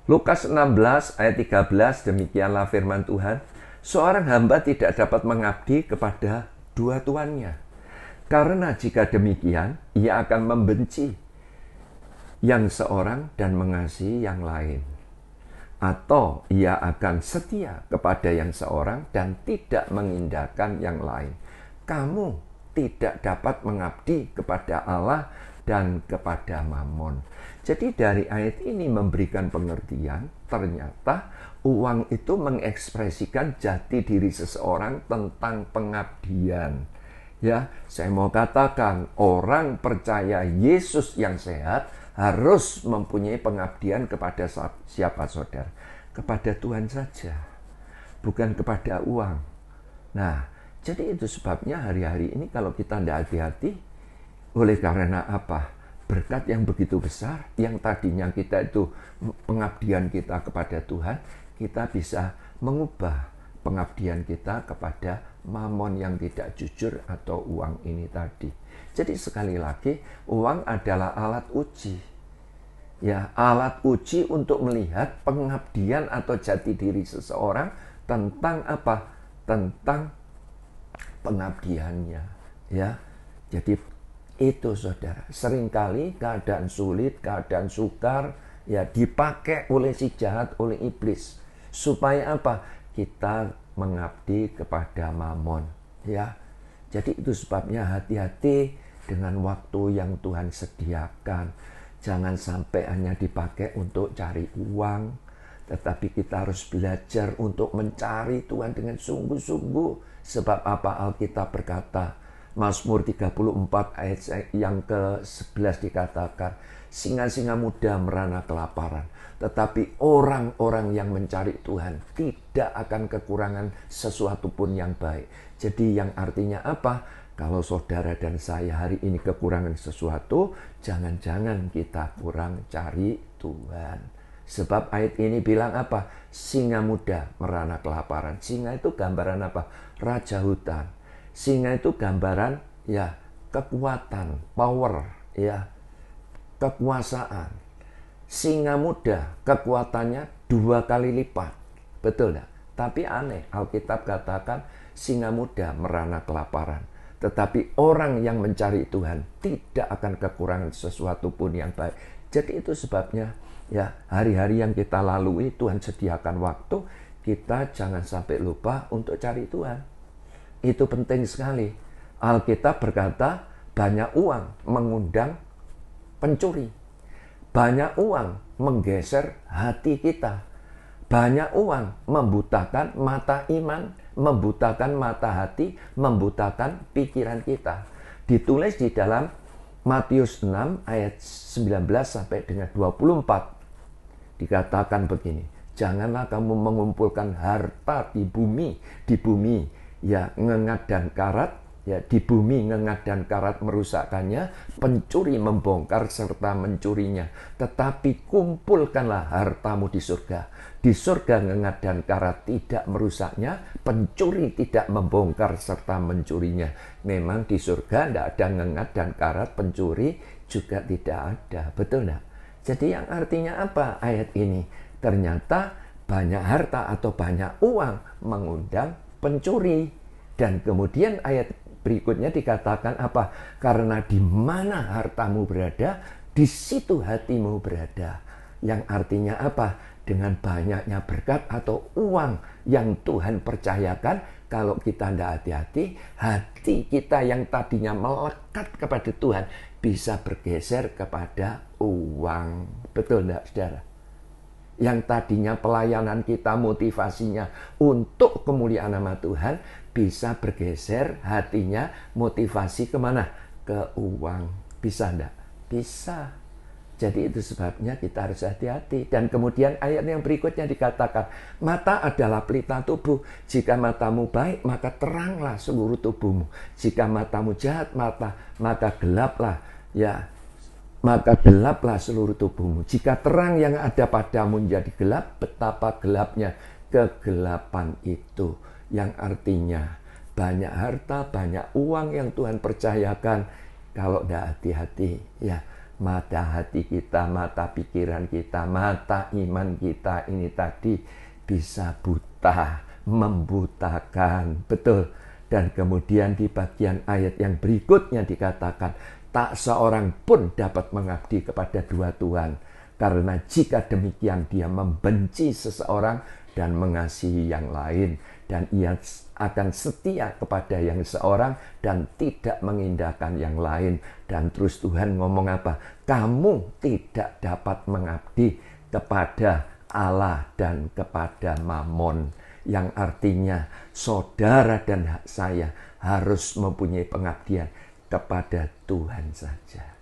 Lukas 16 ayat 13, demikianlah firman Tuhan. Seorang hamba tidak dapat mengabdi kepada dua tuannya. Karena jika demikian, ia akan membenci yang seorang dan mengasihi yang lain. Atau ia akan setia kepada yang seorang dan tidak mengindahkan yang lain. Kamu tidak dapat mengabdi kepada Allah dan kepada Mammon. Jadi dari ayat ini memberikan pengertian, ternyata uang itu mengekspresikan jati diri seseorang tentang pengabdian. Ya, saya mau katakan orang percaya Yesus yang sehat harus mempunyai pengabdian kepada siapa, saudara? Kepada Tuhan saja, bukan kepada uang. Nah, jadi itu sebabnya hari-hari ini kalau kita tidak hati-hati, oleh karena apa? Berkat yang begitu besar, yang tadinya kita itu pengabdian kita kepada Tuhan, kita bisa mengubah pengabdian kita kepada Mammon yang tidak jujur atau uang ini tadi. Jadi sekali lagi, uang adalah alat uji. Ya, alat uji untuk melihat pengabdian atau jati diri seseorang tentang apa? Tentang pengabdiannya. Ya, jadi itu saudara. Seringkali keadaan sulit, keadaan sukar, ya dipakai oleh si jahat, oleh iblis. Supaya apa? Kita mengabdi kepada Mammon. Ya, jadi itu sebabnya hati-hati dengan waktu yang Tuhan sediakan. Jangan sampai hanya dipakai untuk cari uang, tetapi kita harus belajar untuk mencari Tuhan dengan sungguh-sungguh. Sebab apa Alkitab berkata, Mazmur 34 ayat yang ke-11 dikatakan, singa-singa muda merana kelaparan, tetapi orang-orang yang mencari Tuhan tidak akan kekurangan sesuatu pun yang baik. Jadi yang artinya apa? Kalau saudara dan saya hari ini kekurangan sesuatu, jangan-jangan kita kurang cari Tuhan. Sebab ayat ini bilang apa? Singa muda merana kelaparan. Singa itu gambaran apa? Raja hutan. Singa itu gambaran ya kekuatan, power, ya kekuasaan. Singa muda kekuatannya 2 kali lipat. Betul enggak? Tapi aneh, Alkitab katakan singa muda merana kelaparan. Tetapi orang yang mencari Tuhan tidak akan kekurangan sesuatu pun yang baik. Jadi itu sebabnya ya hari-hari yang kita lalui Tuhan sediakan waktu, kita jangan sampai lupa untuk cari Tuhan. Itu penting sekali. Alkitab berkata banyak uang mengundang pencuri. Banyak uang menggeser hati kita. Banyak uang membutakan mata iman, membutakan mata hati, membutakan pikiran kita. Ditulis di dalam Matius 6 ayat 19 sampai dengan 24. Dikatakan begini, janganlah kamu mengumpulkan harta di bumi ya ngengat dan karat, ya di bumi ngengat dan karat merusakkannya, pencuri membongkar serta mencurinya. Tetapi kumpulkanlah hartamu di surga. Di surga ngengat dan karat tidak merusaknya, pencuri tidak membongkar serta mencurinya. Memang di surga tidak ada ngengat dan karat, pencuri juga tidak ada. Betul enggak? Jadi yang artinya apa ayat ini? Ternyata banyak harta atau banyak uang mengundang pencuri. Dan kemudian ayat berikutnya dikatakan apa? Karena di mana hartamu berada, di situ hatimu berada. Yang artinya apa? Dengan banyaknya berkat atau uang yang Tuhan percayakan, kalau kita tidak hati-hati, hati kita yang tadinya melekat kepada Tuhan bisa bergeser kepada uang. Betul tidak, saudara? Yang tadinya pelayanan kita, motivasinya untuk kemuliaan nama Tuhan, bisa bergeser hatinya, motivasi kemana? Ke uang. Bisa enggak? Bisa. Jadi itu sebabnya kita harus hati-hati. Dan kemudian ayat yang berikutnya dikatakan, mata adalah pelita tubuh. Jika matamu baik, maka teranglah seluruh tubuhmu. Jika matamu jahat, maka gelaplah, ya, maka gelaplah seluruh tubuhmu. Jika terang yang ada padamu menjadi gelap, betapa gelapnya kegelapan itu. Yang artinya banyak harta, banyak uang yang Tuhan percayakan, kalau tidak hati-hati, ya mata hati kita, mata pikiran kita, mata iman kita ini tadi bisa buta, membutakan. Betul. Dan kemudian di bagian ayat yang berikutnya dikatakan, tak seorang pun dapat mengabdi kepada dua Tuhan. Karena jika demikian dia membenci seseorang dan mengasihi yang lain. Dan ia akan setia kepada yang seorang dan tidak mengindahkan yang lain. Dan terus Tuhan ngomong apa? Kamu tidak dapat mengabdi kepada Allah dan kepada Mamon. Yang artinya saudara dan saya harus mempunyai pengabdian kepada Tuhan saja.